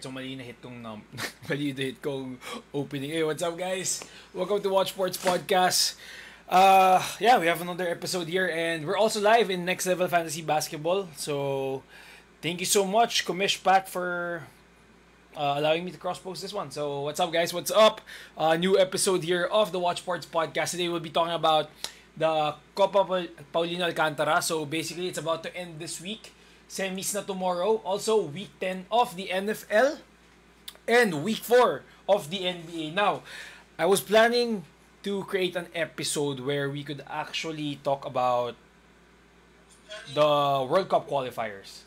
so mali na hit kong mali na hit kong opening. Hey, what's up guys? Welcome to Watch Sports Podcast. Yeah, we have another episode here and we're also live in Next Level Fantasy Basketball. So, thank you so much, Commish Pat, for allowing me to cross-post this one. So, what's up guys? What's up? New episode here of the Watch Sports Podcast. Today we'll be talking about the Copa Paulino Alcantara. So, basically, it's about to end this week. Semis na tomorrow. Also, week 10 of the NFL and week 4 of the NBA. Now, I was planning to create an episode where we could actually talk about the World Cup qualifiers.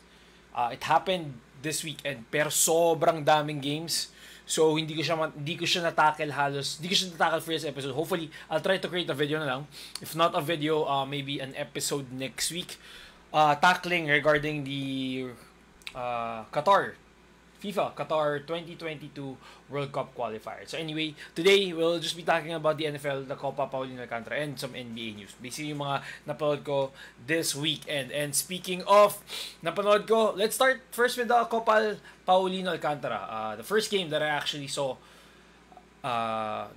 It happened this weekend, pero sobrang daming games. So, hindi ko siya na-tackle halos. Hindi ko siya na-tackle for this episode. Hopefully, I'll try to create a video na lang. If not a video, maybe an episode next week. Tackling regarding the FIFA Qatar 2022 World Cup qualifier. So anyway, today we'll just be talking about the NFL, the Copa Paulino Alcantara, and some NBA news. Basically yung mga napanood ko this weekend. And speaking of napanood ko, let's start first with the Copa Paulino Alcantara. The first game that I actually saw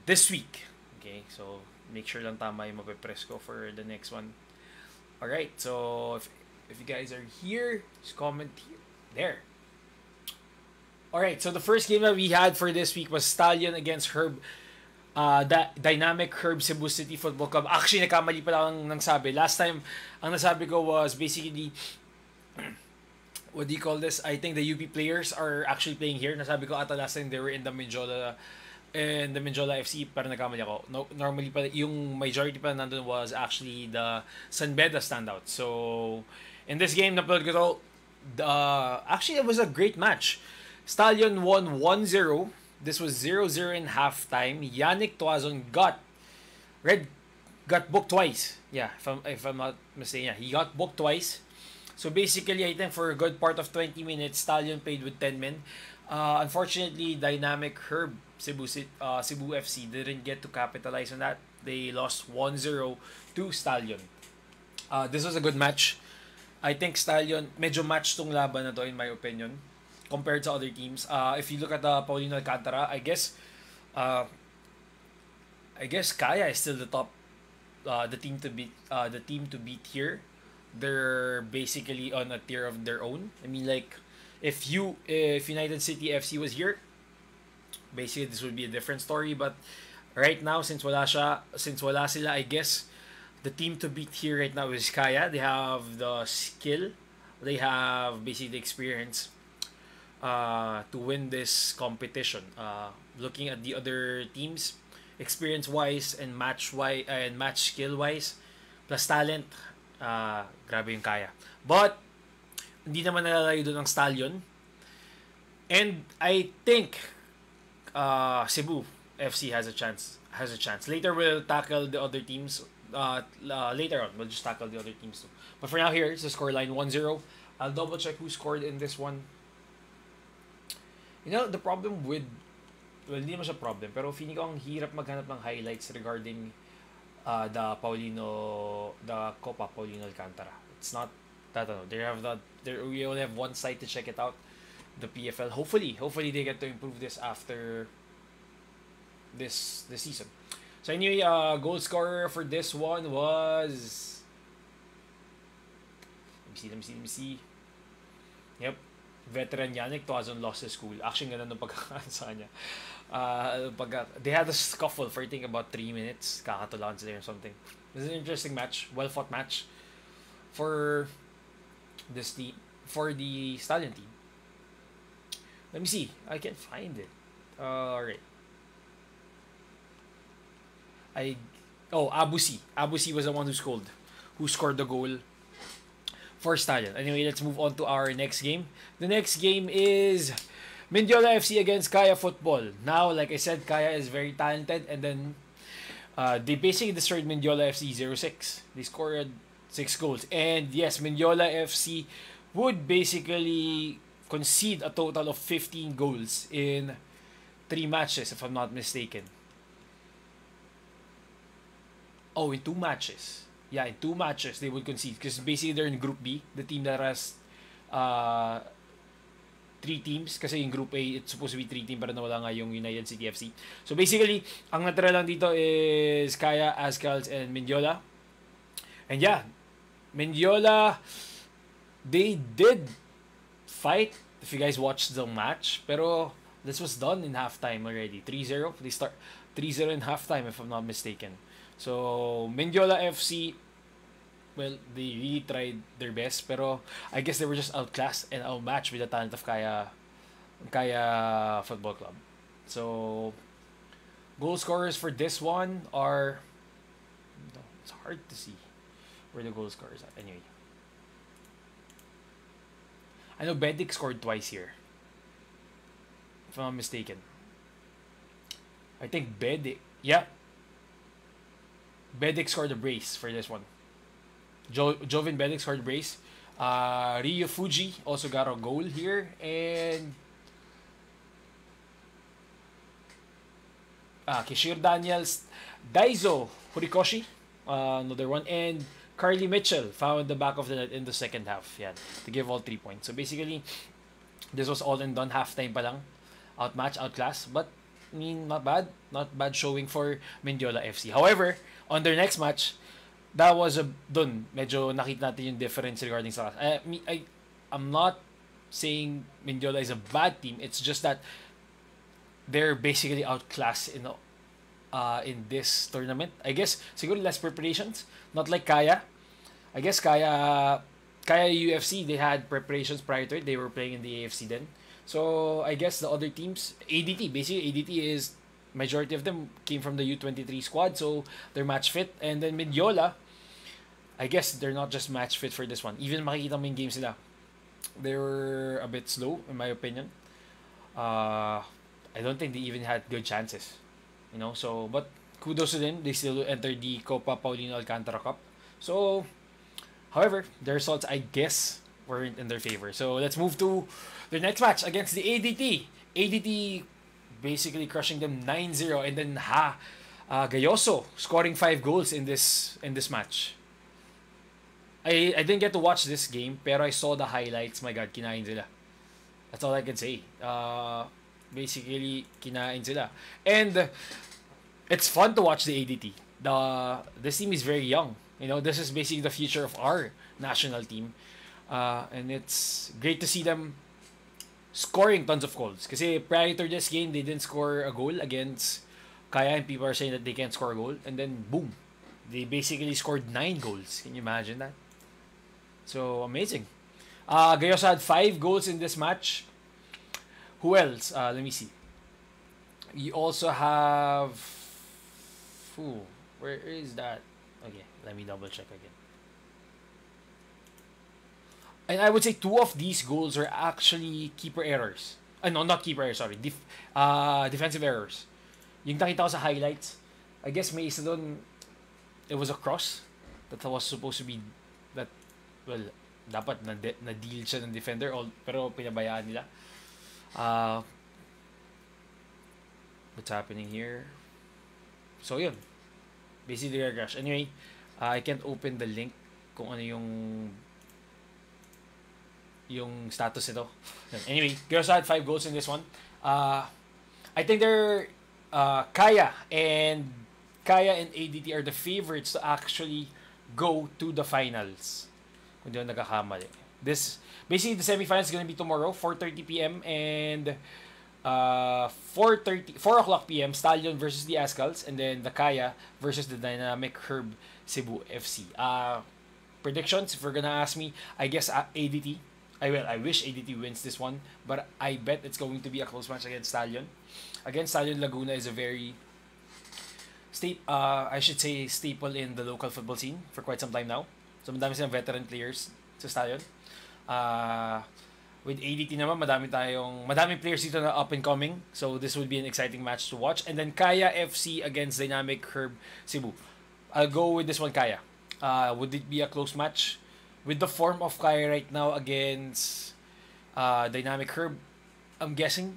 this week. Okay, so make sure lang tama yung mapipress ko for the next one. Alright, so if you guys are here, just comment here. There. Alright, so the first game that we had for this week was Stallion against Herb. Dynamic Herb Cebu City Football Club. Actually, nakamali pala ang nangsabi. Last time, ang nasabi ko was basically, what do you call this? I think the UP players are actually playing here. Nasabi ko ata last time they were in the Mendiola FC, pero nagkamali ako. No, normally pala, yung majority pala nandun was actually the San Beda standout. So, in this game, napanood ko to, actually, it was a great match. Stallion won 1-0. This was 0-0 in halftime. Yannick Toazon got booked twice. Yeah, if I'm not mistaken, yeah, he got booked twice. So basically, I think for a good part of 20 minutes, Stallion played with 10 men. Unfortunately, Dynamic Herb Cebu FC didn't get to capitalize on that. They lost 1-0 to Stallion. This was a good match. I think Stallion, medyo match tong laban na to in my opinion, compared to other teams. If you look at the Paulino Alcantara, I guess Kaya is still the top, the team to beat here. They're basically on a tier of their own. I mean, like, if United City FC was here, basically this would be a different story. But right now, since wala sila, I guess the team to beat here right now is Kaya. They have the skill, they have basically the experience to win this competition. Looking at the other teams, experience-wise and match skill-wise, plus talent, grabe yung Kaya. But hindi naman nalalayo doon ang Stallion. And I think Cebu FC has a chance. Later we'll tackle the other teams. Later on, we'll just tackle the other teams too. But for now, here it's the scoreline 1-0. I'll double check who scored in this one. You know, the problem with, well, hindi naman siya problem, pero feeling ko ang hirap maghanap ng highlights regarding the Copa Paulino Alcantara. It's not that, we only have one site to check it out, the PFL. Hopefully they get to improve this after this season. So anyway, goal scorer for this one was, let me see. Yep, veteran Yannick Toazon lost his school. Actually, ganun nung pagkakaansa niya. They had a scuffle for I think about 3 minutes. Kakatulaan sila or something. It was an interesting match, well fought match for this team, for the Stallion team. Let me see. I can't find it. Alright. Abusi. Abusi was the one who scored the goal for Stallion. Anyway, let's move on to our next game. The next game is Mendiola FC against Kaya Football. Now, like I said, Kaya is very talented, and then they basically destroyed Mendiola FC 0-6. They scored 6 goals. And yes, Mendiola FC would basically concede a total of 15 goals in 3 matches, if I'm not mistaken. Oh, in 2 matches. Yeah, in 2 matches they would concede because basically they're in Group B, the team that has three teams kasi yung Group A, it's supposed to be three team pero nawala nga yung United City FC. So basically, ang natira lang dito is Kaya, Ascals, and Mendiola. And yeah, Mendiola, they did fight if you guys watched the match, pero this was done in halftime already. 3-0. They start 3-0 in halftime if I'm not mistaken. So Mendiola FC, well, they really tried their best, pero I guess they were just outclassed and outmatched with the talent of Kaya Football Club. So, goal scorers for this one are... It's hard to see where the goal scorers are. Anyway. I know Bedic scored twice here. If I'm not mistaken. I think Bedic... Yeah. Bedic scored a brace for this one. Joven Bedic scored a brace. Ryo Fuji also got a goal here. And Kishir Daniels, Daiso Horikoshi, another one. And Carly Mitchell found the back of the net in the second half. Yeah, to give all 3 points. So basically, this was all and done. Halftime pa lang. Outmatch, outclass. But, I mean, not bad. Not bad showing for Mendiola FC. However, on their next match, that was dun. Medyo nakita natin yung difference regarding sa class. I'm not saying Mendiola is a bad team. It's just that they're basically outclassed in this tournament. I guess siguro less preparations. Not like Kaya. I guess Kaya UFC, they had preparations prior to it. They were playing in the AFC then. So I guess the other teams, ADT, basically ADT is majority of them came from the U23 squad, so they're match fit. And then Mendiola, I guess they're not just match fit for this one. Even makikita mo yung games nila, they were a bit slow in my opinion. I don't think they even had good chances, you know. So, but kudos to them. They still entered the Copa Paulino Alcantara Cup. So, however, the results, I guess, weren't in their favor. So let's move to the next match against the ADT. ADT basically crushing them 9-0, and then Gayoso scoring 5 goals in this match. I didn't get to watch this game, pero I saw the highlights. My God, kinain sila. That's all I can say. Basically, kinain sila. And it's fun to watch the ADT. This team is very young. You know, this is basically the future of our national team. And it's great to see them scoring tons of goals. Kasi prior to this game, they didn't score a goal against Kaya, and people are saying that they can't score a goal. And then, boom. They basically scored 9 goals. Can you imagine that? So, amazing. Gayoso had 5 goals in this match. Who else? Let me see. You also have... Ooh, where is that? Okay, let me double check again. And I would say 2 of these goals are actually keeper errors. No, not keeper errors, sorry. Defensive errors. Yung nakita ko sa highlights, I guess may isa doon, it was a cross that was supposed to be, that, well, dapat na-deal siya ng defender, pero pinabayaan nila. What's happening here? So, yun. Basically, they're crash. Anyway, I can't open the link kung ano yung status nito. Anyway, Gayoso had 5 goals in this one. I think they're Kaya and ADT are the favorites to actually go to the finals. Kung di ako nagkakamali. Basically, the semifinals is gonna be tomorrow, 4:30 p.m. and 4 o'clock p.m. Stallion versus the Ascals, and then the Kaya versus the Dynamic Herb Cebu FC. Predictions, if you're gonna ask me, I guess ADT. I wish ADT wins this one, but I bet it's going to be a close match against Stallion. Against Stallion, Laguna is a very I should say staple in the local football scene for quite some time now. So madami silang veteran players sa Stallion. With ADT naman, madami players dito na up and coming. So this will be an exciting match to watch. And then Kaya FC against Dynamic Herb Cebu. I'll go with this one, Kaya. Would it be a close match? With the form of Kaya right now against Dynamic Herb, I'm guessing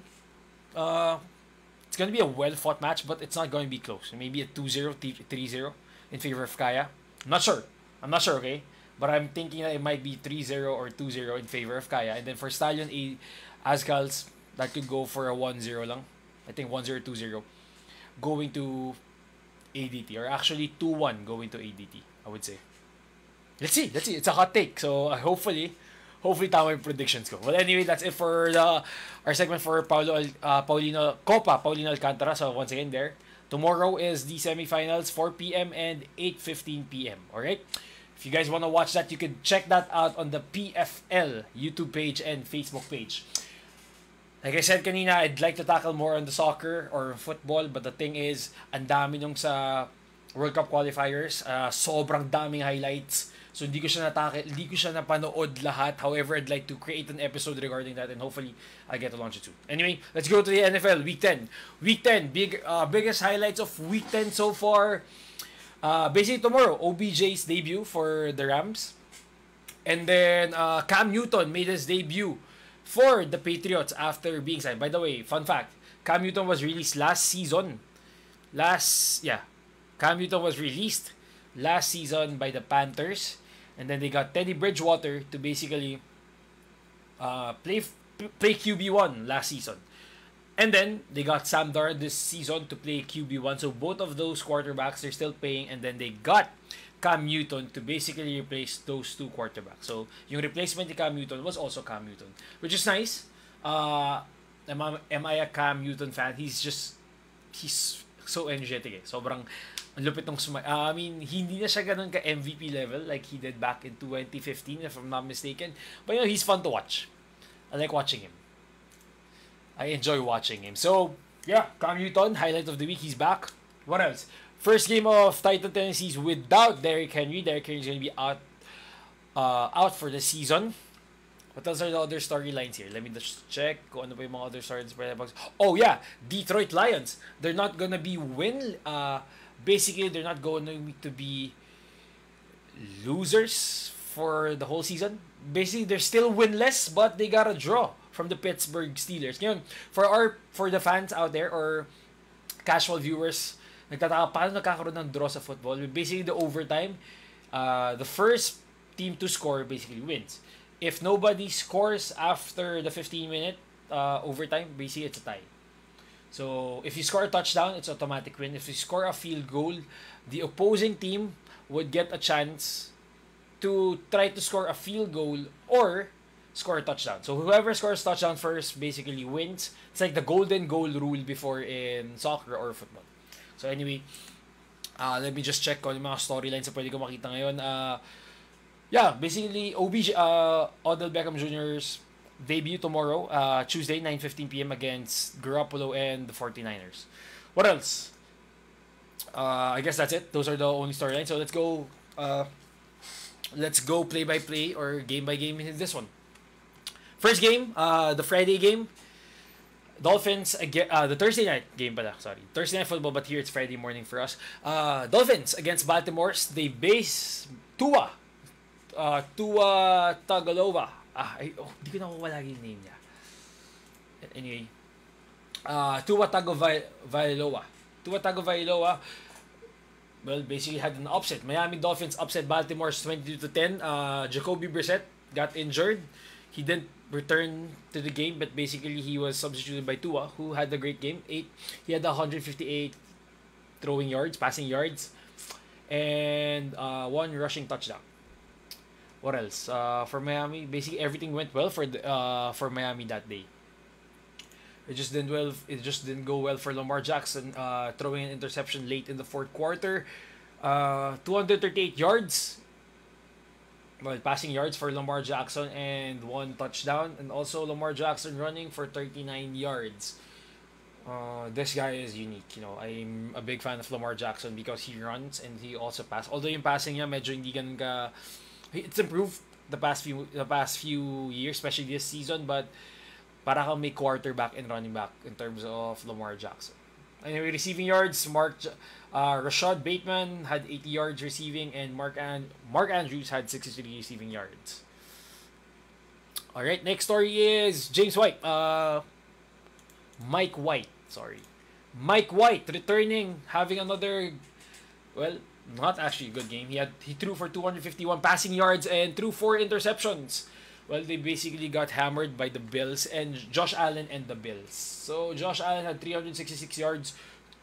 it's going to be a well-fought match, but it's not going to be close. Maybe a 2-0, 3-0 in favor of Kaya. I'm not sure, okay? But I'm thinking that it might be 3-0 or 2-0 in favor of Kaya. And then for Stallion, Ascals, that could go for a 1-0 lang. I think 1-0, 2-0. Going to ADT. Or actually 2-1 going to ADT, I would say. Let's see. It's a hot take. So hopefully tama yung predictions ko. Well, anyway, that's it for our segment for Copa Paulino Alcantara. So once again there, tomorrow is the semifinals, 4 p.m. and 8:15 p.m. Alright? If you guys want to watch that, you can check that out on the PFL YouTube page and Facebook page. Like I said kanina, I'd like to tackle more on the soccer or football, but the thing is, ang dami nung sa World Cup qualifiers, sobrang daming highlights. So hindi ko siya napanood lahat. However, I'd like to create an episode regarding that and hopefully I get to launch it soon. Anyway, let's go to the NFL Week 10. Week 10, biggest highlights of Week 10 so far. Basically tomorrow, OBJ's debut for the Rams. And then Cam Newton made his debut for the Patriots after being signed. By the way, fun fact, Cam Newton was released last season. Cam Newton was released last season by the Panthers. And then they got Teddy Bridgewater to basically play QB1 last season. And then they got Sam Darnold this season to play QB1. So both of those quarterbacks they're still playing. And then they got Cam Newton to basically replace those two quarterbacks. So yung replacement ni Cam Newton was also Cam Newton, which is nice. Am I a Cam Newton fan? He's so energetic eh. Sobrang lupit ng I mean, hindi na siya ganun ka MVP level like he did back in 2015 if I'm not mistaken. But he's fun to watch. I like watching him. I enjoy watching him. So, yeah, Cam Newton, highlight of the week, he's back. What else? First game of Titan Tennessee's without Derrick Henry. Derrick Henry's going to be out for the season. What else are the other storylines here? Let me just check kung ano pa yung mga other storylines. Oh yeah, Detroit Lions. They're not gonna be basically they're not going to be losers for the whole season. Basically, they're still winless, but they got a draw from the Pittsburgh Steelers. Ngayon, for the fans out there or casual viewers, nagtataka paano nagkakaroon ng draw sa football. Basically, the overtime, the first team to score basically wins. If nobody scores after the 15-minute overtime, basically it's a tie. So, if you score a touchdown, it's automatic win. If you score a field goal, the opposing team would get a chance to try to score a field goal or score a touchdown. So, whoever scores touchdown first basically wins. It's like the golden goal rule before in soccer or football. So, anyway, let me just check kung yung mga storylines na pwede ko makita ngayon. Basically, Odell Beckham Jr.'s debut tomorrow, Tuesday, 9:15 p.m. against Garoppolo and the 49ers. What else? I guess that's it. Those are the only storylines. So let's go play by play or game by game in this one. First game, the Friday game. Dolphins again, the Thursday night game pala, sorry. Thursday night football, but here it's Friday morning for us. Dolphins against Baltimore. They base Tua Tagovailoa. Di ko nakuha lagi yung name niya. Anyway, Tua Tagovailoa, well, basically had an upset. Miami Dolphins upset Baltimore's 22-10. Jacoby Brissett got injured. He didn't return to the game, but basically he was substituted by Tua, who had a great game. He had 158 passing yards, and one rushing touchdown. What else? For Miami, basically everything went well for Miami that day. It just didn't go well for Lamar Jackson, throwing an interception late in the fourth quarter. 238 yards. Well, passing yards for Lamar Jackson and one touchdown, and also Lamar Jackson running for 39 yards. This guy is unique. I'm a big fan of Lamar Jackson because he runs and he also passes. Although yung passing niya medyo hindi ganun ka. It's improved the past few years, especially this season, but para kang may quarterback and running back in terms of Lamar Jackson. Anyway, receiving yards, Rashad Bateman had 80 yards receiving, and Mark Andrews had 63 receiving yards. All right, next story is James White. Mike White returning, having another, well, not actually a good game. He threw for 251 passing yards and threw 4 interceptions. Well, they basically got hammered by the Bills and Josh Allen and the Bills. So Josh Allen had 366 yards,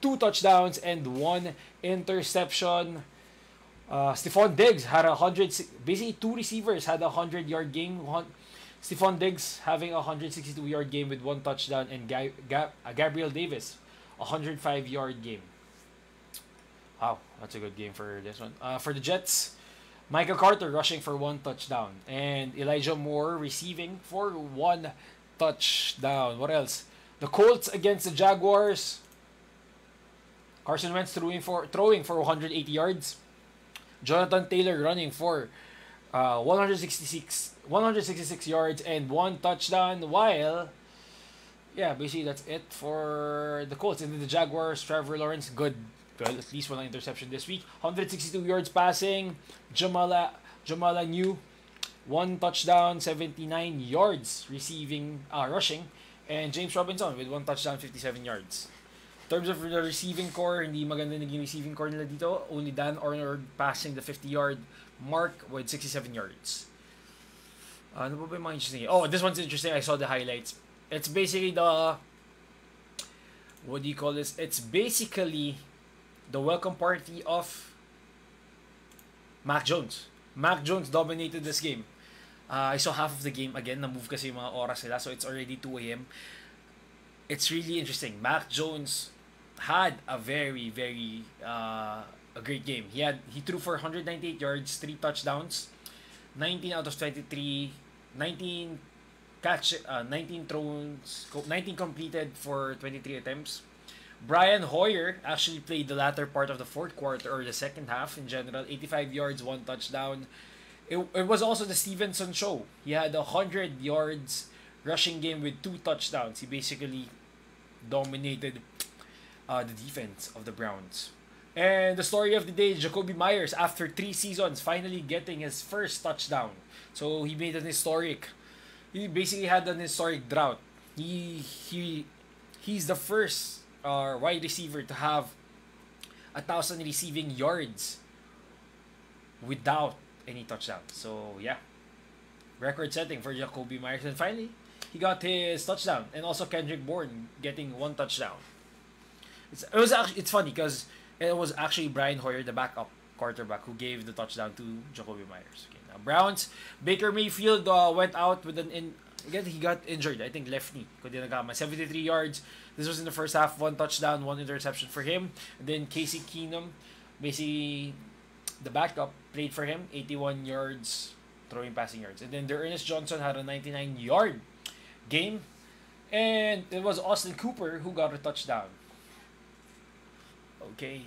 2 touchdowns, and 1 interception. Stephon Diggs had basically 2 receivers had a 100-yard game. Stephon Diggs having a 162-yard game with 1 touchdown, and Gabriel Davis 105-yard game. Wow, that's a good game for this one. For the Jets, Michael Carter rushing for 1 touchdown, and Elijah Moore receiving for 1 touchdown. What else? The Colts against the Jaguars. Carson Wentz throwing for 180 yards. Jonathan Taylor running for 166 yards and 1 touchdown. While, yeah, basically that's it for the Colts. And then the Jaguars, Trevor Lawrence, good. Well, at least 1 interception this week. 162 yards passing. Jamala New, 1 touchdown, 79 yards rushing. And James Robinson with 1 touchdown, 57 yards. In terms of the receiving core, hindi maganda naging receiving core nila dito. Only Dan Arnold passing the 50-yard mark with 67 yards. Ano ba yung mga interesting? Oh, this one's interesting. I saw the highlights. It's basically what do you call this? It's basically the welcome party of Mac Jones. Mac Jones dominated this game. I saw half of the game again. Na-move kasi yung mga oras nila, so it's already 2 a.m. It's really interesting. Mac Jones had a very, very a great game. He threw for 198 yards, 3 touchdowns, 19 out of 23, 19 throws, 19 completed for 23 attempts. Brian Hoyer actually played the latter part of the fourth quarter or the second half in general. 85 yards, 1 touchdown. It was also the Stevenson show. He had 100 yards rushing game with 2 touchdowns. He basically dominated the defense of the Browns. And the story of the day is Jacoby Myers, after 3 seasons, finally getting his first touchdown. So he made he basically had an historic drought. He's the first wide receiver to have 1,000 receiving yards without any touchdown. So yeah, record setting for Jacoby Myers, and finally he got his touchdown. And also Kendrick Bourne getting 1 touchdown. It's funny because it was actually Brian Hoyer, the backup quarterback, who gave the touchdown to Jacoby Myers. Okay, now Browns, Baker Mayfield went out with again, he got injured. I think left knee. 73 yards. This was in the first half. 1 touchdown, 1 interception for him. And then Casey Keenum, basically the backup, played for him. 81 yards, passing yards. And then Ernest Johnson had a 99-yard game. And it was Austin Cooper who got a touchdown. Okay.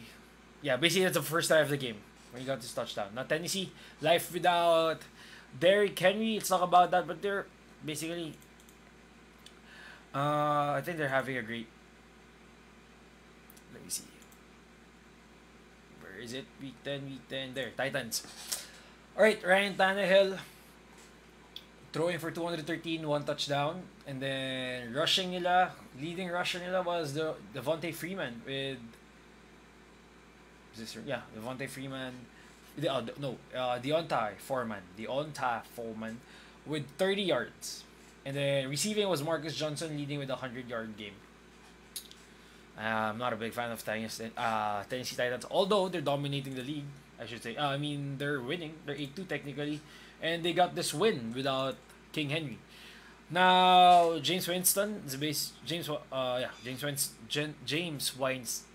Yeah, basically that's the first time of the game when he got this touchdown. Now Tennessee, life without Derrick Henry. It's not about that, but they're basically I think they're having a great, let me see. Where is it? Week 10. There, Titans. Alright, Ryan Tannehill throwing for 213, 1 touchdown. And then leading rusher nila was Devontae Freeman with Devontae Freeman. Deonta Foreman with 30 yards. And then receiving was Marcus Johnson leading with a 100-yard game. I'm not a big fan of Tennessee Titans, although they're dominating the league, I should say. I mean, they're winning. They're 8-2 technically. And they got this win without King Henry. Now, James Winston is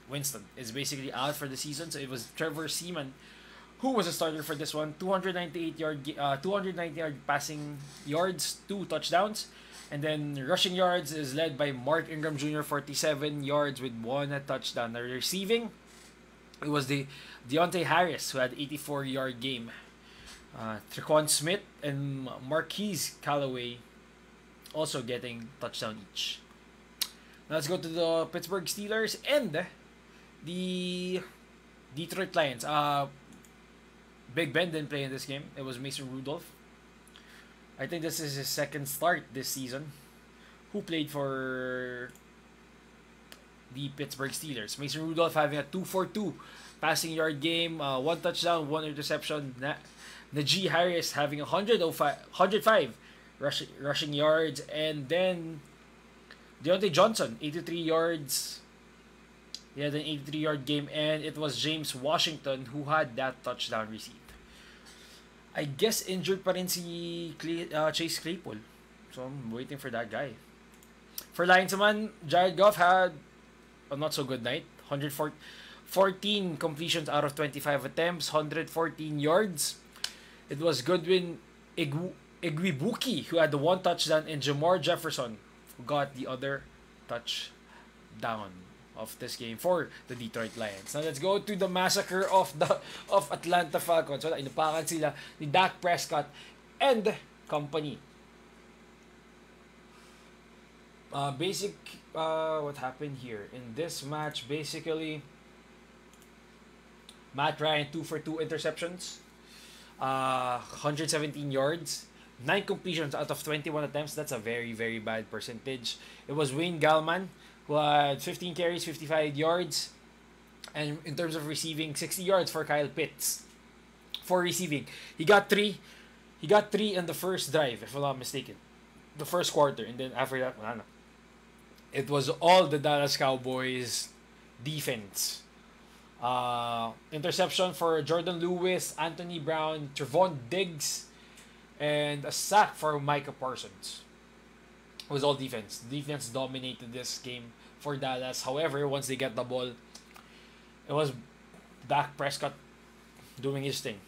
Winston is basically out for the season. So it was Trevor Seaman who was a starter for this one. 290 yard passing yards, 2 touchdowns. And then rushing yards is led by Mark Ingram Jr., 47 yards with 1 touchdown. The receiving, it was Deontay Harris who had 84-yard game. Tre'Quan Smith and Marquise Callaway also getting touchdown each. Now let's go to the Pittsburgh Steelers and the Detroit Lions. Big Ben didn't play in this game. It was Mason Rudolph. I think this is his second start this season. Who played for the Pittsburgh Steelers? Mason Rudolph having a 2-for-2 passing yard game, 1 touchdown, 1 interception. Najee Harris having 105 rushing yards. And then Deontay Johnson, 83 yards. He had an 83-yard game, and it was James Washington who had that touchdown received. I guess injured pa rin si Chase Claypool. So I'm waiting for that guy. For Lions naman, Jared Goff had a not so good night. 114 completions out of 25 attempts, 114 yards. It was Goodwin Igwebuki who had the one touchdown, and Jamar Jefferson who got the other touchdown of this game for the Detroit Lions. Now let's go to the massacre of Atlanta Falcons. Wala, inupakan sila ni Dak Prescott and company. What happened here in this match? Basically, Matt Ryan 2 for 2 interceptions, 117 yards, 9 completions out of 21 attempts. That's a very, very bad percentage. It was Wayne Gallman who had 15 carries, 55 yards, and in terms of receiving, 60 yards for Kyle Pitts. For receiving, he got three in the first drive, if I'm not mistaken, the first quarter, and then after that, it was all the Dallas Cowboys defense. Interception for Jordan Lewis, Anthony Brown, Trevon Diggs, and a sack for Micah Parsons. It was all defense. Defense dominated this game for Dallas. However, once they get the ball, it was Dak Prescott doing his thing.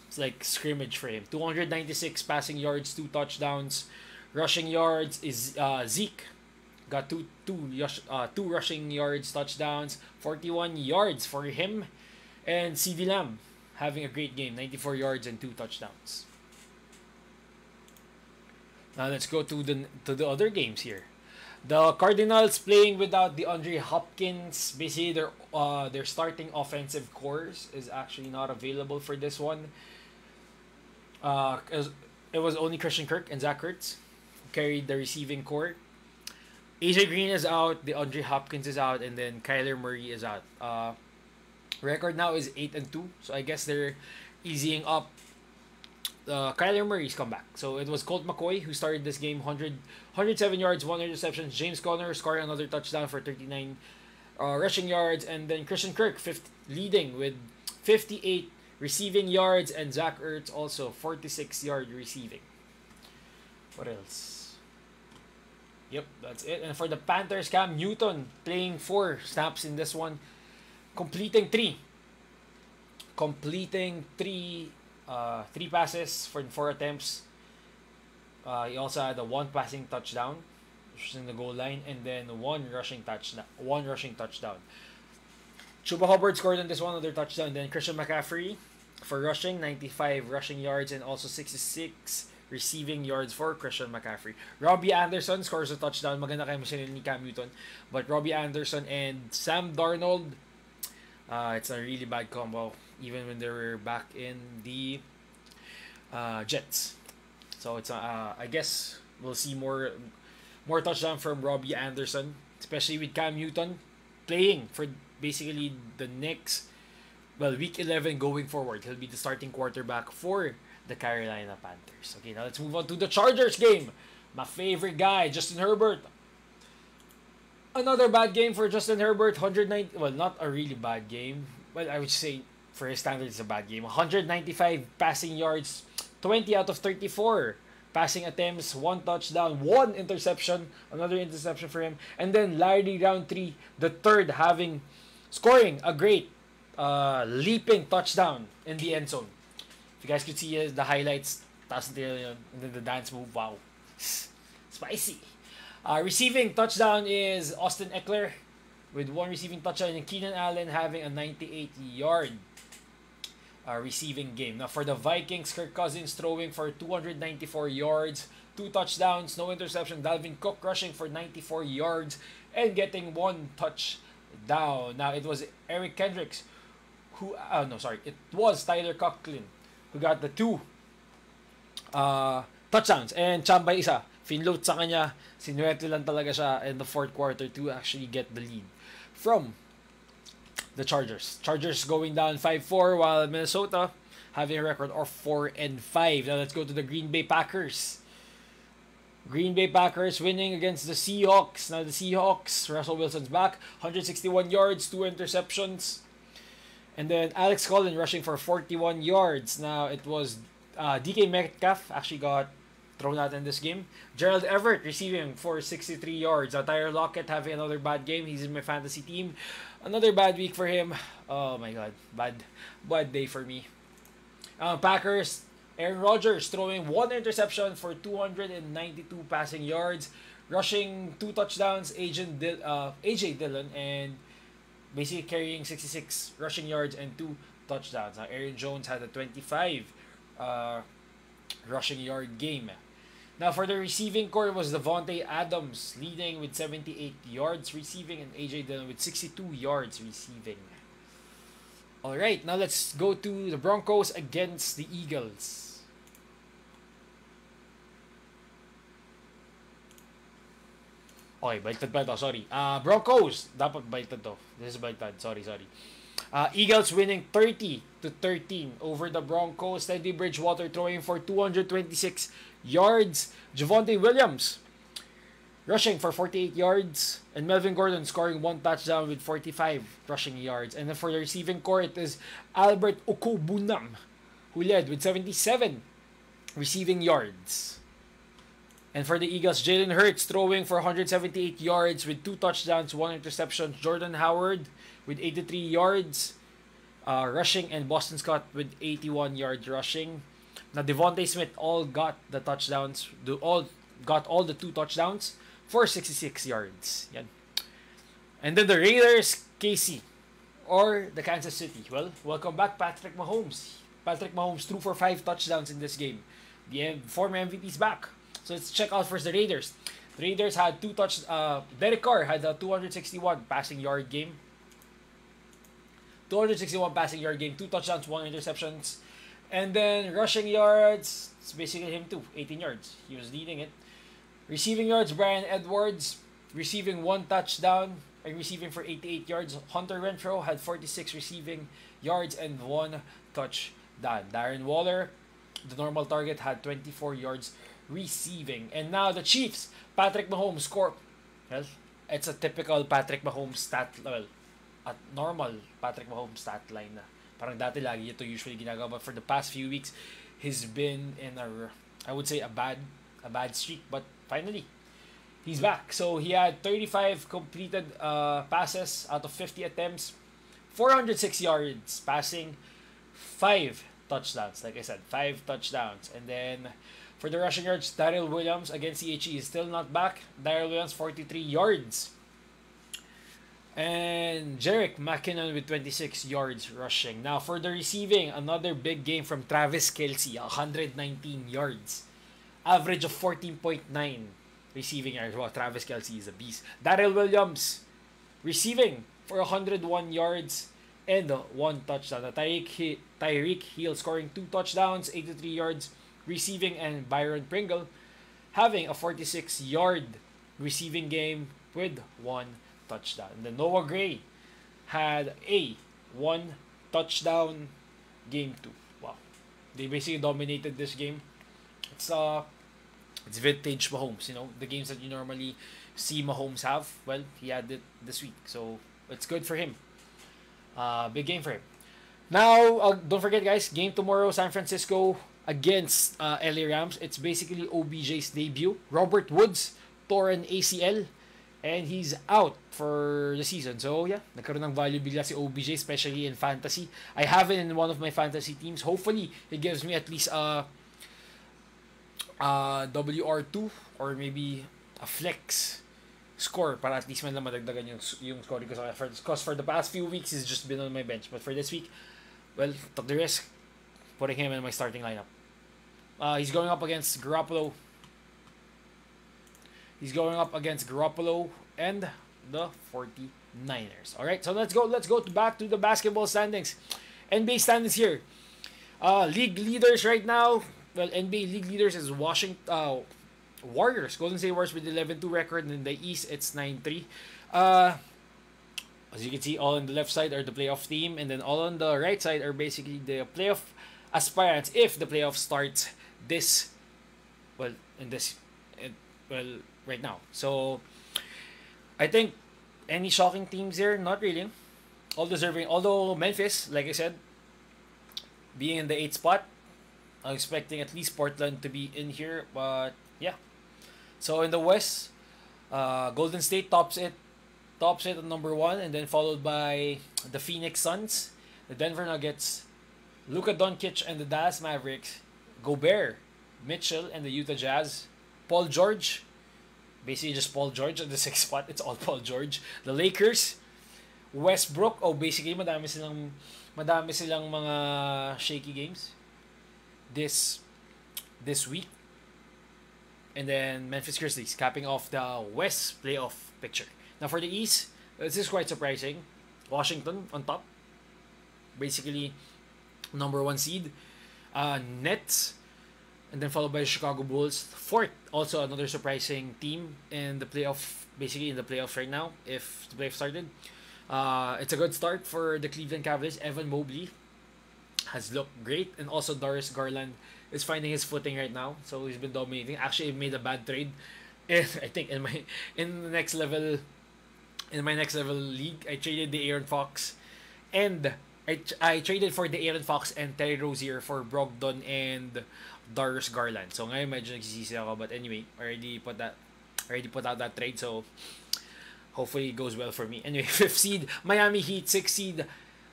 It's like scrimmage for him. 296 passing yards, 2 touchdowns. Rushing yards is Zeke. Got two rushing yards, touchdowns, 41 yards for him. And CeeDee Lamb having a great game, 94 yards and 2 touchdowns. Now let's go to the other games here. The Cardinals playing without DeAndre Hopkins. Basically, their starting offensive cores is actually not available for this one. It was only Christian Kirk and Zach Ertz who carried the receiving core. AJ Green is out, DeAndre Hopkins is out, and then Kyler Murray is out. Record now is 8-2, so I guess they're easing up. Kyler Murray's comeback. So it was Colt McCoy who started this game, 107 yards, 1 interception. James Conner scoring another touchdown for 39 rushing yards, and then Christian Kirk leading with 58 receiving yards, and Zach Ertz also 46-yard receiving. What else? Yep, that's it. And for the Panthers, Cam Newton playing 4 snaps in this one, completing three passes for 4 attempts. He also had a 1 passing touchdown, which was in the goal line, and then 1 rushing touchdown. Chuba Hubbard scored on this one, another touchdown. And then Christian McCaffrey for rushing, 95 rushing yards, and also 66 receiving yards for Christian McCaffrey. Robbie Anderson scores a touchdown. Maganda kayo masinil ni Cam Newton. But Robbie Anderson and Sam Darnold, it's a really bad combo, even when they were back in the Jets. So it's I guess we'll see more touchdown from Robbie Anderson, especially with Cam Newton playing for basically the next, week 11 going forward. He'll be the starting quarterback for the Carolina Panthers. Okay, now let's move on to the Chargers game. My favorite guy, Justin Herbert. Another bad game for Justin Herbert. 190. Well, not a really bad game, but I would say for his standards, it's a bad game. 195 passing yards, 20 out of 34 passing attempts, 1 touchdown, 1 interception, another interception for him, and then Larry Roundtree, the third, scoring a great leaping touchdown in the end zone. If you guys could see the highlights, and then the dance move, wow, spicy. Receiving touchdown is Austin Eckler with 1 receiving touchdown, and Keenan Allen having a 98-yard receiving game. Now for the Vikings, Kirk Cousins throwing for 294 yards, 2 touchdowns, no interception. Dalvin Cook rushing for 94 yards and getting 1 touchdown. Now it was Eric Kendricks it was Tyler Conklin who got the 2 touchdowns, and Chambay isa. Finload sa kanya, sinuwerte lang talaga siya in the 4th quarter to actually get the lead from the Chargers. Chargers going down 5-4, while Minnesota having a record of 4-5. Now let's go to the Green Bay Packers. Green Bay Packers winning against the Seahawks. Now the Seahawks, Russell Wilson's back, 161 yards, 2 interceptions. And then Alex Collin rushing for 41 yards. Now it was DK Metcalf actually got thrown out in this game. Gerald Everett receiving for 63 yards. Now Tyler Lockett having another bad game. He's in my fantasy team. Another bad week for him. Oh my god. Bad day for me. Packers, Aaron Rodgers throwing 1 interception for 292 passing yards. Rushing 2 touchdowns. AJ Dillon and basically carrying 66 rushing yards and 2 touchdowns. Now Aaron Jones had a 25 rushing yard game. Now for the receiving core was Devontae Adams leading with 78 yards receiving and AJ Dillon with 62 yards receiving. Alright, now let's go to the Broncos against the Eagles. Okay, baliktad pa ito. Sorry. Broncos. Dapat baliktad to. This is baliktad. Sorry. Eagles winning 30-13 over the Broncos. Teddy Bridgewater throwing for 226 yards. Javonte Williams rushing for 48 yards. And Melvin Gordon scoring 1 touchdown with 45 rushing yards. And then for the receiving core, it is Albert Okobunam who led with 77 receiving yards. And for the Eagles, Jalen Hurts throwing for 178 yards with 2 touchdowns, 1 interception. Jordan Howard with 83 yards rushing, and Boston Scott with 81 yards rushing. Now Devontae Smith all got the touchdowns, got all the 2 touchdowns for 66 yards. Yan. And then the Raiders, KC, or the Kansas City. Well, welcome back Patrick Mahomes. Patrick Mahomes threw for 5 touchdowns in this game. The former MVP's back. So let's check out first the Raiders. The Raiders had 2 Derek Carr had a 261 passing yard game. 261 passing yard game, 2 touchdowns, 1 interceptions. And then rushing yards, it's basically him too, 18 yards. He was leading it. Receiving yards, Bryan Edwards receiving 1 touchdown and receiving for 88 yards. Hunter Renfrow had 46 receiving yards and 1 touchdown. Darren Waller, the normal target, had 24 yards receiving. And now the Chiefs, Patrick Mahomes scored. Well, it's a typical Patrick Mahomes stat, well, a normal Patrick Mahomes stat line na. Parang dati lagi ito usually ginagawa, but for the past few weeks, he's been in I would say a bad streak, but finally, he's back. So he had 35 completed passes out of 50 attempts, 406 yards passing, 5 touchdowns. Like I said, 5 touchdowns. And then for the rushing yards, Darrell Williams against CHE is still not back. Darrell Williams, 43 yards. And Jerick McKinnon with 26 yards rushing. Now for the receiving, another big game from Travis Kelce, 119 yards. Average of 14.9 receiving yards. Wow, Travis Kelce is a beast. Darrell Williams receiving for 101 yards and 1 touchdown. Tyreek Hill scoring 2 touchdowns, 83 yards receiving, and Byron Pringle having a 46-yard receiving game with 1 touchdown. And then Noah Gray had a 1 touchdown game too. Wow. They basically dominated this game. It's vintage Mahomes, you know, the games that you normally see Mahomes have. Well, he had it this week, so it's good for him. Big game for him. Now, don't forget guys, game tomorrow, San Francisco against LA Rams. It's basically OBJ's debut. Robert Woods tore an ACL and he's out for the season. So yeah, nagkaroon ng value bigla si OBJ, especially in fantasy. I have it in one of my fantasy teams. Hopefully, it gives me at least a WR2 or maybe a flex score para at least man lang madagdagan yung scoring ko sa efforts. Because for the past few weeks, he's just been on my bench. But for this week, well, took the risk putting him in my starting lineup. He's going up against Garoppolo. And the 49ers. Alright, so let's go back to the basketball standings. NBA standings here. League leaders right now. Well, NBA league leaders is Washington Warriors. Golden State Warriors with 11-2 record. And in the East, it's 9-3. As you can see, all on the left side are the playoff team. And then all on the right side are basically the playoff aspirants if the playoff starts well, right now. So, I think any shocking teams here? Not really. All deserving. Although Memphis, like I said, being in the 8th spot, I'm expecting at least Portland to be in here. But yeah. So in the West, Golden State tops it at number 1, and then followed by the Phoenix Suns, the Denver Nuggets, Luka Doncic and the Dallas Mavericks, Gobert, Mitchell and the Utah Jazz, Paul George, basically just Paul George at the 6th spot. It's all Paul George. The Lakers, Westbrook. Oh, basically madami silang mga shaky games this week. And then Memphis Grizzlies capping off the West playoff picture. Now for the East, this is quite surprising. Washington on top, basically number 1 seed. Nets, and then followed by the Chicago Bulls. 4th, also another surprising team in the playoff, basically in the playoffs right now. If the playoffs started, it's a good start for the Cleveland Cavaliers. Evan Mobley has looked great, and also Darius Garland is finding his footing right now. So he's been dominating. Actually, he made a bad trade. I think in my next level league, I traded the Aaron Fox, and I traded for the Aaron Fox and Terry Rozier for Brogdon and Darius Garland. So ngayon medyo nagsisisi ako, but anyway, already put out that trade, so hopefully it goes well for me. Anyway, 5th seed Miami Heat, 6th seed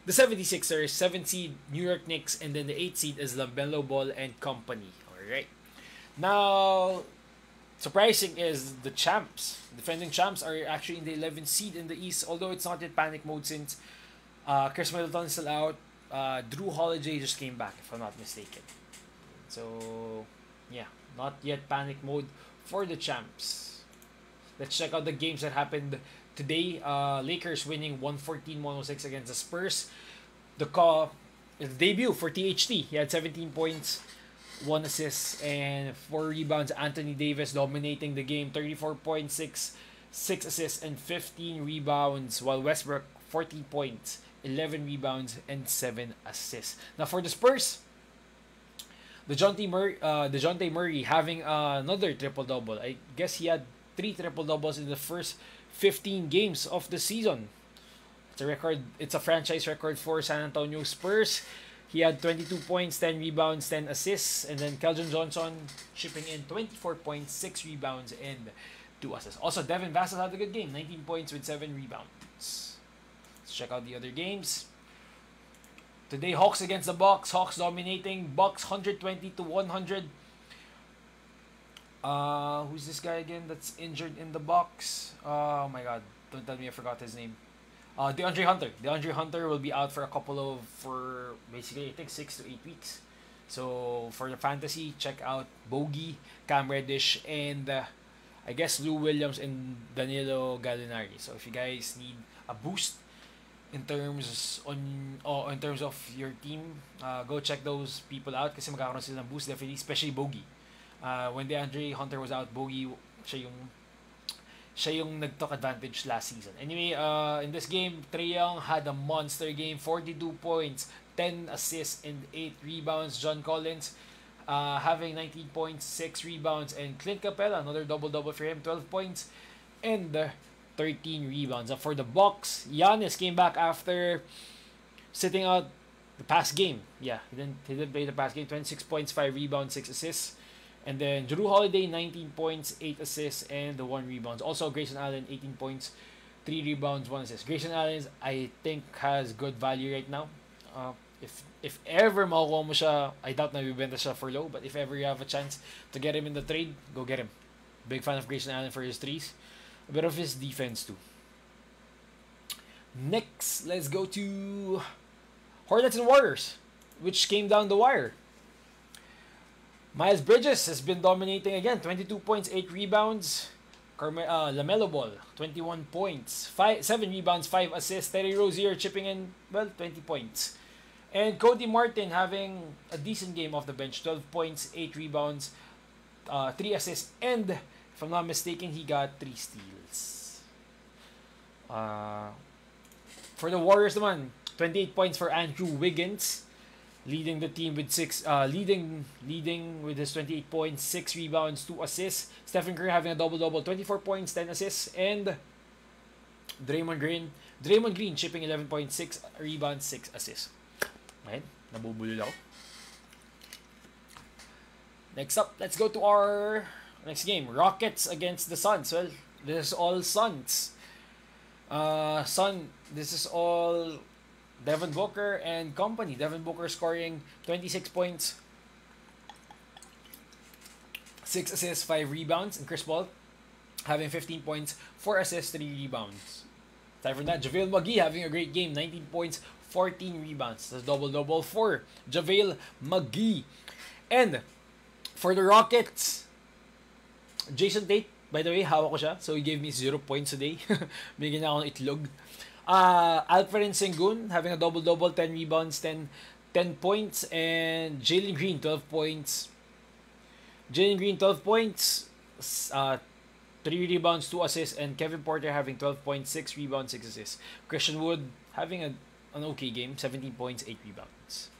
the 76ers, 7th seed New York Knicks, and then the 8th seed is LaMelo Ball and company. Alright. Now, surprising is the champs. Defending champs are actually in the 11th seed in the East, although it's not yet panic mode since Chris Middleton is still out. Drew Holiday just came back, if I'm not mistaken. So, yeah, not yet panic mode for the champs. Let's check out the games that happened today. Lakers winning 114-106 against the Spurs. The debut for THT. He had 17 points, 1 assist, and 4 rebounds. Anthony Davis dominating the game. 34 points, 6 assists, and 15 rebounds. While Westbrook, 14 points, 11 rebounds, and 7 assists. Now for the Spurs, DeJounte Murray having another triple-double. I guess he had 3 triple-doubles in the first 15 games of the season. It's a record. It's a franchise record for San Antonio Spurs. He had 22 points, 10 rebounds, 10 assists, and then Keldon Johnson chipping in 24 points, 6 rebounds, and 2 assists. Also, Devin Vassell had a good game, 19 points with 7 rebounds. Let's check out the other games. Today, Hawks against the Bucks. Hawks dominating. Bucks 120-100. Who's this guy again that's injured in the Bucks? Oh my god, don't tell me I forgot his name. DeAndre Hunter. DeAndre Hunter will be out for basically I think 6 to 8 weeks. So for the fantasy, check out Bogey, Cam Reddish, and I guess Lou Williams and Danilo Gallinari. So if you guys need a boost in terms of your team, go check those people out kasi magkakaroon sila ng boost definitely, especially Bogey. When DeAndre Hunter was out, Bogey siya yung nag-took advantage last season. Anyway, in this game, Trae Young had a monster game, 42 points, 10 assists, and 8 rebounds. John Collins having 19 points, 6 rebounds, and Clint Capella, another double-double for him, 12 points, and 13 rebounds. For the Bucks, Giannis came back after sitting out the past game. Yeah, he didn't play the past game. 26 points, 5 rebounds, 6 assists. And then Drew Holiday, 19 points, 8 assists, and 1 rebounds. Also, Grayson Allen, 18 points, 3 rebounds, 1 assist. Grayson Allen, I think, has good value right now. If ever makukuha mo siya, I doubt na bibenta siya for low, but if ever you have a chance to get him in the trade, go get him. Big fan of Grayson Allen for his threes. A bit of his defense too. Next, let's go to Hornets and Warriors, which came down the wire. Miles Bridges has been dominating again. 22 points, 8 rebounds. LaMelo Ball, 21 points, 7 rebounds, 5 assists. Terry Rozier chipping in, 20 points. And Cody Martin having a decent game off the bench. 12 points, 8 rebounds, 3 assists. And, if I'm not mistaken, he got 3 steals. For the Warriors naman, 28 points for Andrew Wiggins. leading the team with leading with his 28 points, 6 rebounds, 2 assists. Stephen Curry having a double-double, 24 points, 10 assists, and Draymond Green chipping 11.6 rebounds, 6 assists. Ayun, nabubulol ako. Next up, let's go to our next game. Rockets against the Suns. Well, this is all Suns. This is all Devin Booker and company. Devin Booker scoring 26 points, 6 assists, 5 rebounds. And Chris Paul having 15 points, 4 assists, 3 rebounds. Aside from that, JaVale McGee having a great game. 19 points, 14 rebounds. That's double-double for JaVale McGee. And for the Rockets, Jason Tate, by the way, hawak ko siya. So he gave me 0 points today. Bigyan na ako ng itlog. Alperen Sengun having a double-double, 10 rebounds, 10 points. And Jalen Green, 12 points. 3 rebounds, 2 assists. And Kevin Porter having 12 points, 6 rebounds, 6 assists. Christian Wood having an okay game, 17 points, 8 rebounds.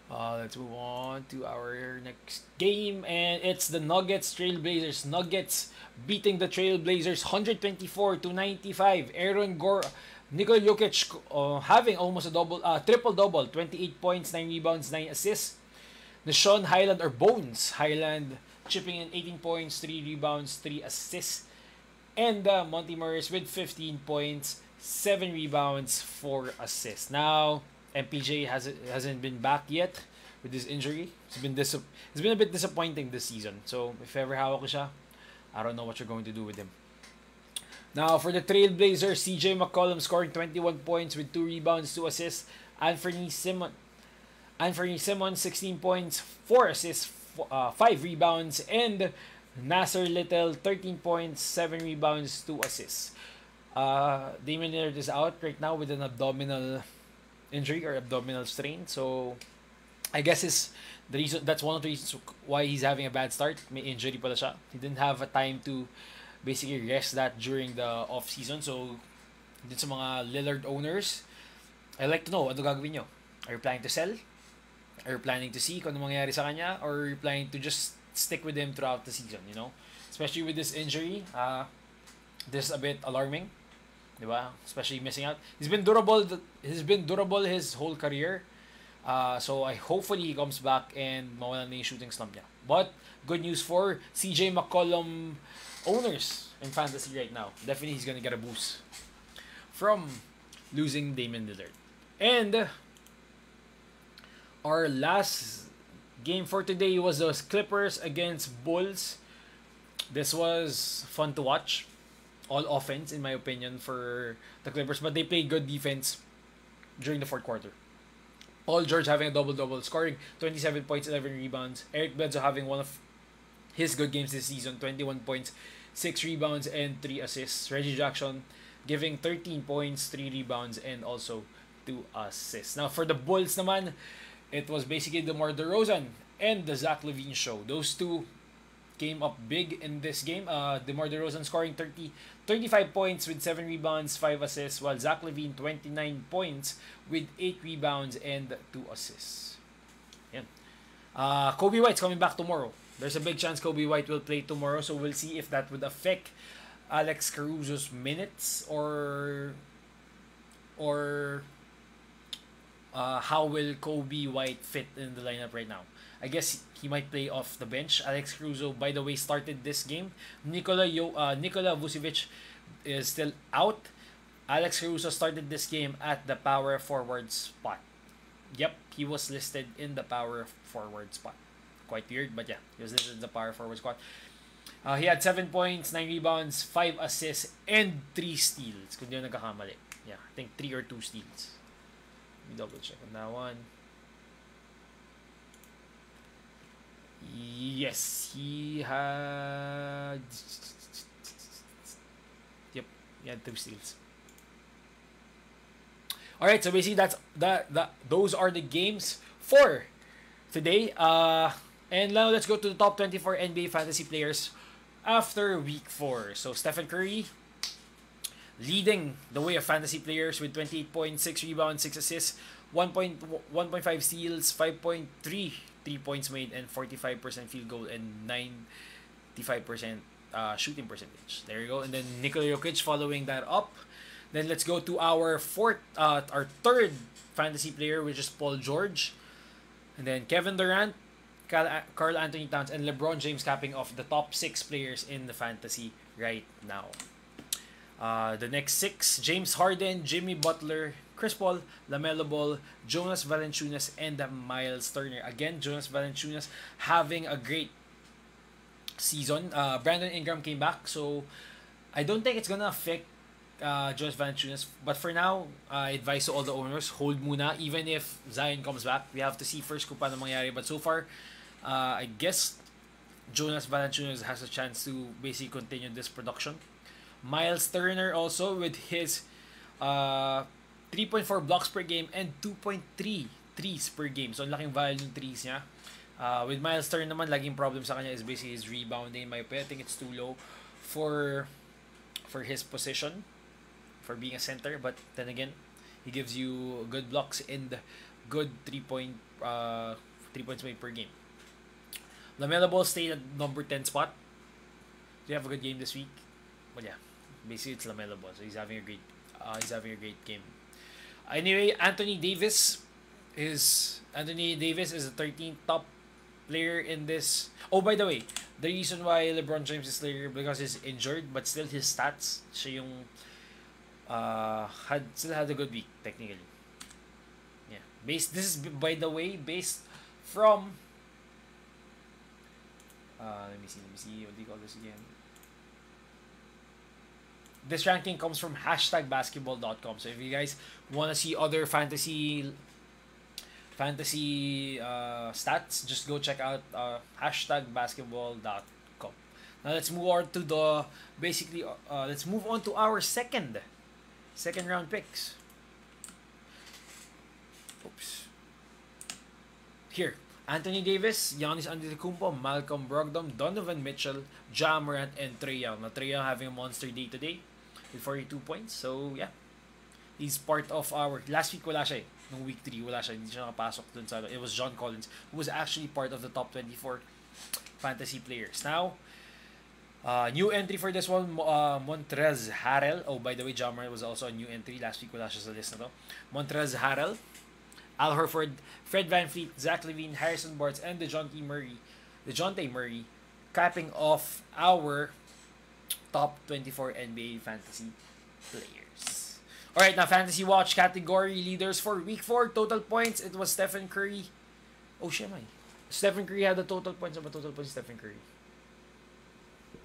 Let's move on to our next game, and it's the Nuggets Trailblazers. Nuggets beating the Trailblazers 124-95. Aaron Gore, Nikola Jokic having almost a triple-double, 28 points, 9 rebounds, 9 assists. Nashawn Highland or Bones Highland chipping in 18 points, 3 rebounds, 3 assists. And Monty Morris with 15 points, 7 rebounds, 4 assists. Now, MPJ hasn't been back yet with his injury. It's been a bit disappointing this season. So if ever hawak ko siya, I don't know what you're going to do with him. Now for the Trailblazers, CJ McCollum scoring 21 points with 2 rebounds, 2 assists. Anthony Simmons 16 points, 4 assists, 5 rebounds, and Nasser Little 13 points, 7 rebounds, 2 assists. Damian Lillard is out right now with an abdominal injury or abdominal strain, so I guess that's one of the reasons why he's having a bad start. May injury pala siya. He didn't have a time to basically rest that during the off season. So dun sa mga Lillard owners, I'd like to know, ano gagawin nyo? Are you planning to sell? Are you planning to see kung ano mangyayari sa kanya? Or are you planning to just stick with him throughout the season, you know? Especially with this injury, this is a bit alarming. Diba? Especially missing out. He's been durable his whole career. So hopefully he comes back and mawala na yung shooting slump niya. But good news for CJ McCollum owners in fantasy right now. Definitely he's gonna get a boost from losing Damian Lillard. And our last game for today was those Clippers against Bulls. This was fun to watch. All offense, in my opinion, for the Clippers. But they played good defense during the fourth quarter. Paul George having a double-double, scoring 27 points, 11 rebounds. Eric Bledsoe having one of his good games this season, 21 points, 6 rebounds, and 3 assists. Reggie Jackson giving 13 points, 3 rebounds, and also 2 assists. Now, for the Bulls naman, it was basically DeMar DeRozan and the Zach LaVine show. Those two came up big in this game. DeMar DeRozan scoring 35 points with 7 rebounds, 5 assists, while Zach LaVine 29 points with 8 rebounds and 2 assists. Yan. Kobe White's coming back tomorrow. There's a big chance Kobe White will play tomorrow, so we'll see if that would affect Alex Caruso's minutes or how will Kobe White fit in the lineup right now. I guess he might play off the bench. Alex Caruso, by the way, started this game. Nikola Vucevic is still out. Alex Caruso started this game at the power forward spot. Yep, he was listed in the power forward spot. Quite weird, but yeah, he was listed in the power forward spot. He had 7 points, 9 rebounds, 5 assists, and 3 steals. Kung di ako nagkakamali. Yeah, I think 3 or 2 steals. Let me double check on that one. Yes, he had. Yep, he had 2 steals. All right, so basically those are the games for today. And now let's go to the top 24 NBA fantasy players after week 4. So Stephen Curry leading the way of fantasy players with 28 points, 6 rebounds, 6 assists, 1.5 steals, 5.3 3 points made, and 45% field goal, and 95% shooting percentage. There you go. And then Nikola Jokic following that up. Then let's go to our third fantasy player, which is Paul George. And then Kevin Durant, Karl Anthony Towns, and LeBron James capping off the top 6 players in the fantasy right now. The next 6, James Harden, Jimmy Butler, Chris Paul, LaMelo Ball, Jonas Valanciunas, and Miles Turner. Again, Jonas Valanciunas having a great season. Brandon Ingram came back, so I don't think it's gonna affect Jonas Valanciunas. But for now, I advise to all the owners, hold muna. Even if Zion comes back, we have to see first kung paano mangyari. But so far, I guess Jonas Valanciunas has a chance to basically continue this production. Miles Turner also with his 3.4 blocks per game and 2.3 threes per game. So, ang laking value ng threes niya. With Miles Turner naman, laging problem sa kanya is basically his rebounding. In my opinion, I think it's too low for his position, for being a center. But then again, he gives you good blocks and good 3 points made per game. LaMelo Ball stayed at number 10 spot. Do you have a good game this week? Well, yeah, basically it's LaMelo Ball, so he's having a great game. Anyway, Anthony Davis is the 13th top player in this. Oh, by the way, the reason why LeBron James is there because he's injured, but still his stats, siya yung still had a good week technically. Yeah, this is by the way based from let me see what do you call this again. This ranking comes from #basketball.com. So if you guys want to see other fantasy stats, just go check out #basketball.com. Now let's move on to let's move on to our second round picks. Oops. Here, Anthony Davis, Giannis Antetokounmpo, Malcolm Brogdon, Donovan Mitchell, Ja Morant, and Trae Young. Now Trae Young having a monster day today with 42 points. So yeah, he's part of our last week. Wala siya nung week 3 wala siya, hindi siya nakapasok dun sa it was John Collins who was actually part of the top 24 fantasy players. Now new entry for this one, Montrezl Harrell. Oh, by the way, Ja Morant was also a new entry last week. Wala siya sa list na to. Montrezl Harrell, Al Horford, Fred VanVleet, Zach LaVine, Harrison Barnes, and DeJounte Murray capping off our top 24 NBA fantasy players. Alright, now Fantasy Watch category leaders for week 4. Total points, it was Stephen Curry. Oh, shit, man. Stephen Curry had the total points. Ano ba total points Stephen Curry?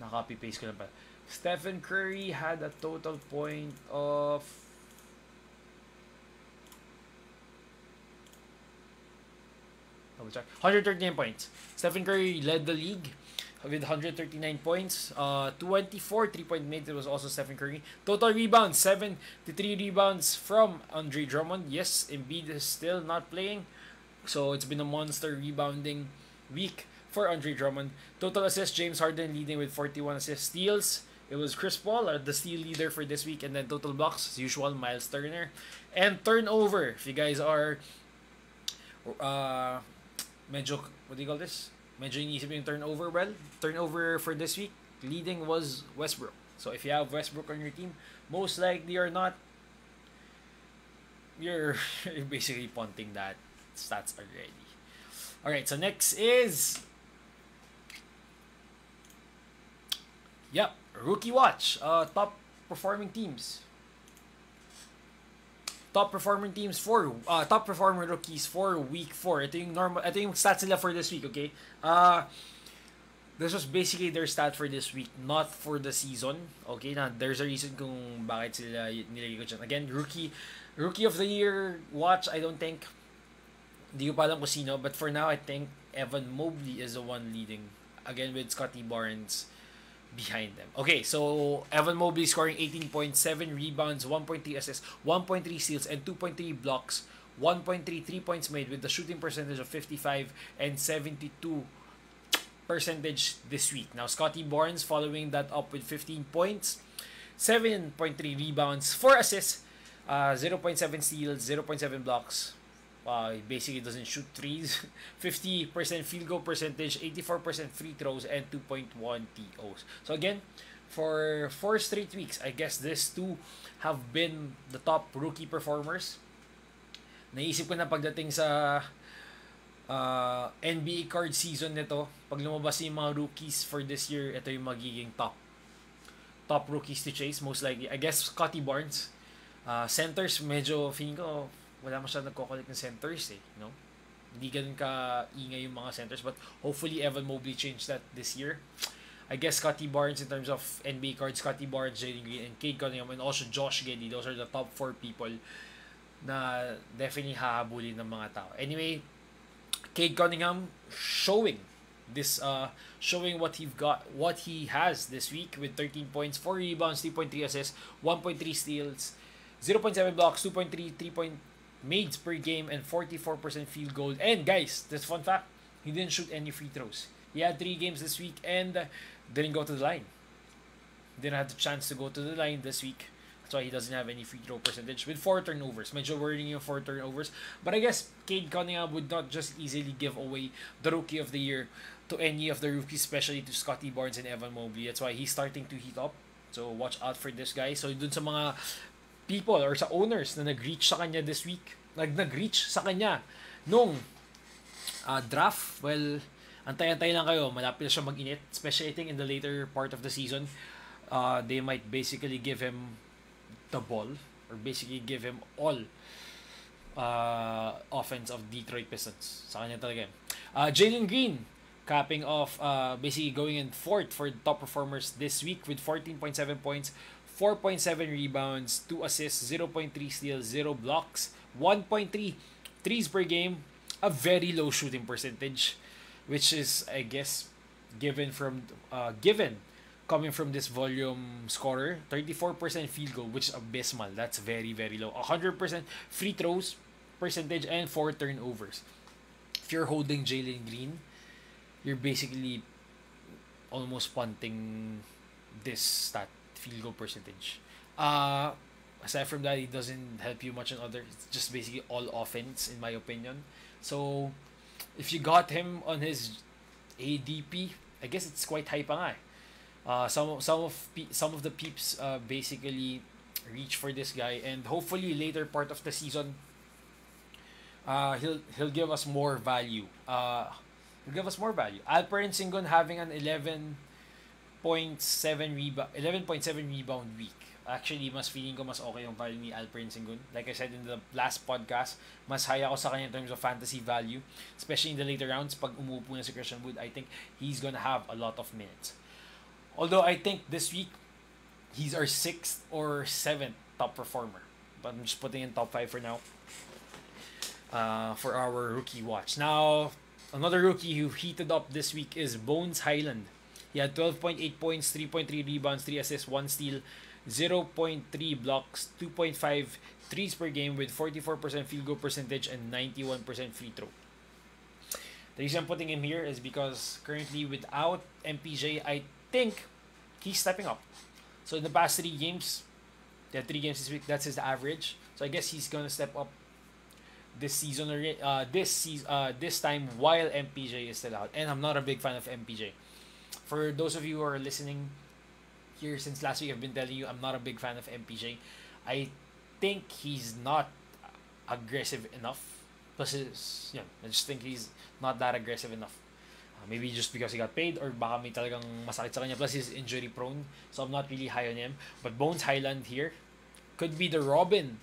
Naka-copy-paste ko lang pa. Stephen Curry had a total point of 139 points. Stephen Curry led the league with 139 points. 24 3-point made. It was also Stephen Curry. Total rebounds, 73 rebounds from Andre Drummond. Yes, Embiid is still not playing, so it's been a monster rebounding week for Andre Drummond. Total assists, James Harden leading with 41 assists. Steals, it was Chris Paul, the steal leader for this week. And then total blocks, as usual, Miles Turner. And turnover, if you guys are medyo, what do you call this? Medyo inisip yung turnover. Well, turnover for this week, leading was Westbrook. So if you have Westbrook on your team, most likely or not, you're basically punting that stats already. Alright, so next is Rookie Watch. Top performing teams. Top performing rookies for week 4. Ito yung stats nila for this week, okay? This was basically their stat for this week, not for the season. Okay, now there's a reason kung bakit sila nilagay ko dyan. Again, rookie of the year watch, I don't think, hindi ko pa alam kung sino, but for now, I think Evan Mobley is the one leading. Again, with Scottie Barnes behind them. Okay, so Evan Mobley scoring 18.7 rebounds, 1.3 assists, 1.3 steals, and 2.3 blocks, 1.3 3-points made with the shooting percentage of 55 and 72% this week. Now, Scottie Barnes following that up with 15 points, 7.3 rebounds, 4 assists, 0.7 steals, 0.7 blocks, He basically doesn't shoot threes. 50% field goal percentage, 84% free throws, and 2.1 TOs. So again, for 4 straight weeks, I guess these two have been the top rookie performers. Naisip ko na pagdating sa NBA card season nito, pag lumabas yung mga rookies for this year, ito yung magiging top rookies to chase, most likely. I guess Scottie Barnes. Centers, medyo feeling ko wala masyadong nagko-collect ng centers Hindi ganun ka-ingay yung mga centers, but hopefully Evan Mobley changed that this year. I guess Scottie Barnes in terms of NBA cards, Scottie Barnes, Jalen Green, and Cade Cunningham, and also Josh Giddey. Those are the top 4 people na definitely hahabulin ng mga tao. Anyway, Cade Cunningham showing what he has this week with 13 points, 4 rebounds, 3.3 assists, 1.3 steals, 0.7 blocks, 2.3 3-point mades per game, and 44% field goal. And guys, this fun fact, he didn't shoot any free throws. He had 3 games this week and didn't go to the line. Didn't have the chance to go to the line this week. That's why he doesn't have any free throw percentage with 4 turnovers. Medyo worrying yung 4 turnovers. But I guess Cade Cunningham would not just easily give away the Rookie of the Year to any of the rookies, especially to Scottie Barnes and Evan Mobley. That's why he's starting to heat up. So watch out for this guy. So dun sa mga people or sa owners na nag-reach sa kanya this week, nag-reach sa kanya nung draft, well, antay-antay lang kayo. Malapit na siya mag-init. Especially I think in the later part of the season, they might basically give him the ball or basically give him all offense of Detroit Pistons. Sa kanya talaga. Jalen Green capping off, basically going in fourth for the top performers this week with 14.7 points, 4.7 rebounds, 2 assists, 0.3 steals, 0 blocks, 1.3 threes per game, a very low shooting percentage, which is, I guess, given coming from this volume scorer. 34% field goal, which is abysmal. That's very, very low. 100% free throws percentage and 4 turnovers. If you're holding Jalen Green, you're basically almost punting this stat, field goal percentage. Aside from that, he doesn't help you much on other. It's just basically all offense, in my opinion. So, if you got him on his ADP, I guess it's quite high pa nga eh. Some of the peeps basically reach for this guy, and hopefully later part of the season, he'll give us more value. Alperen Sengun having an 11.7 rebound week. Actually, mas feeling ko mas okay yung value ni Alperen Sengun. Like I said in the last podcast, mas high ako sa kanya in terms of fantasy value, especially in the later rounds. Pag umupo na si Christian Wood, I think he's gonna have a lot of minutes. Although I think this week, he's our 6th or 7th top performer. But I'm just putting in top 5 for now. For our rookie watch. Now, another rookie who heated up this week is Bones Highland. He had 12.8 points, 3.3 rebounds, 3 assists, 1 steal, 0.3 blocks, 2.5 threes per game with 44% field goal percentage and 91% free throw. The reason I'm putting him here is because currently without MPJ, I think he's stepping up. So in the past 3 games, they had 3 games this week, that's his average. So I guess he's gonna step up this season, this time while MPJ is still out. And I'm not a big fan of MPJ. For those of you who are listening here since last week, I've been telling you I'm not a big fan of MPJ. I think he's not aggressive enough. Plus, I just think he's not that aggressive enough. Maybe just because he got paid, or baka may talagang masakit sa kanya. Plus, he's injury prone, so I'm not really high on him. But Bones Highland here could be the Robin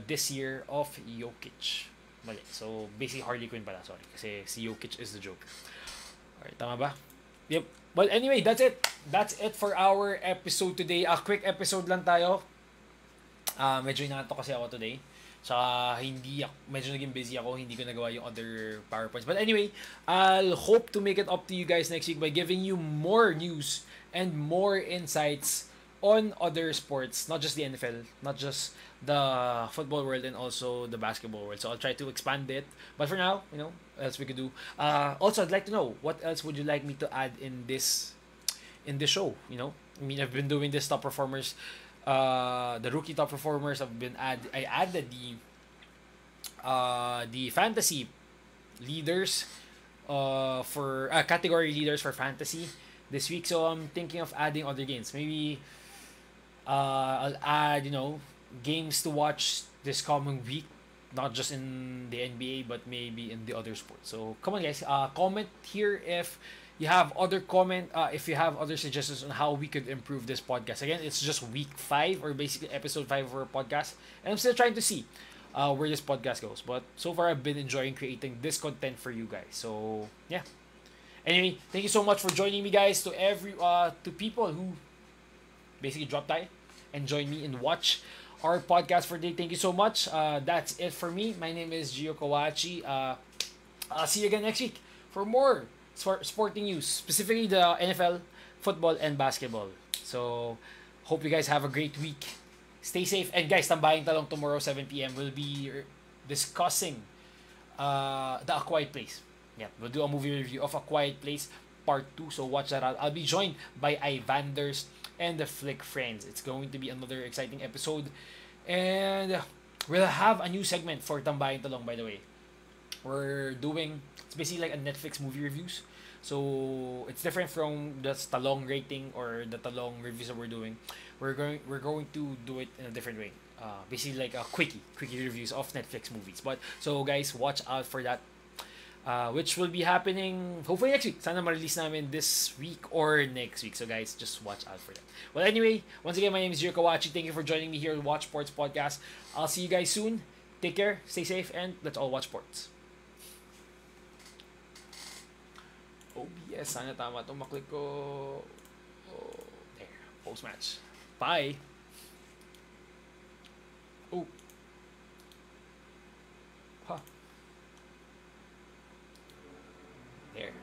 this year of Jokic. Mali. So, basically Harley Quinn pala. Sorry. Kasi si Jokic is the Joker. Alright, tama ba? Yep. Well, anyway, that's it. That's it for our episode today. A quick episode lang tayo. Medyo inaantok kasi ako today. Saka medyo naging busy ako. Hindi ko nagawa yung other PowerPoints. But anyway, I'll hope to make it up to you guys next week by giving you more news and more insights on other sports. Not just the NFL. Not just the football world and also the basketball world. So I'll try to expand it. But for now, what else we could do. Also, I'd like to know, what else would you like me to add in this show? I mean, I've been doing this top performers, the rookie top performers. I added the the fantasy leaders for category leaders for fantasy this week. So I'm thinking of adding other games. Maybe I'll add, games to watch this coming week, not just in the NBA, but maybe in the other sports. So come on, guys, comment here if you have other suggestions on how we could improve this podcast. Again, it's just week 5 or basically episode 5 of our podcast, and I'm still trying to see where this podcast goes. But so far, I've been enjoying creating this content for you guys. So yeah. Anyway, thank you so much for joining me, guys. To people who basically dropped by and joined me and watch our podcast for today. Thank you so much. That's it for me. My name is Gio Kawachi. I'll see you again next week for more sporting news, specifically the NFL, football, and basketball. So, hope you guys have a great week. Stay safe. And guys, Tambayang Talong tomorrow, 7 p.m. We'll be discussing The A Quiet Place. Yeah, we'll do a movie review of A Quiet Place Part 2. So, watch that out. I'll be joined by Ivanders and the Flick Friends. It's going to be another exciting episode. And we'll have a new segment for Tambayang Talong, by the way. It's basically like a Netflix movie reviews. So it's different from the Talong rating or the Talong reviews that we're doing. We're going to do it in a different way. Basically like a quickie reviews of Netflix movies. But so guys, watch out for that. Which will be happening hopefully next week. Sana ma-release namin this week or next week. So guys, just watch out for that. Well, anyway, once again, my name is Jiro Kawachi. Thank you for joining me here at Watch Sports Podcast. I'll see you guys soon. Take care, stay safe, and let's all watch sports. OBS, sana tama itong maklik ko. Oh, there, post-match. Bye! Oh. Huh. There.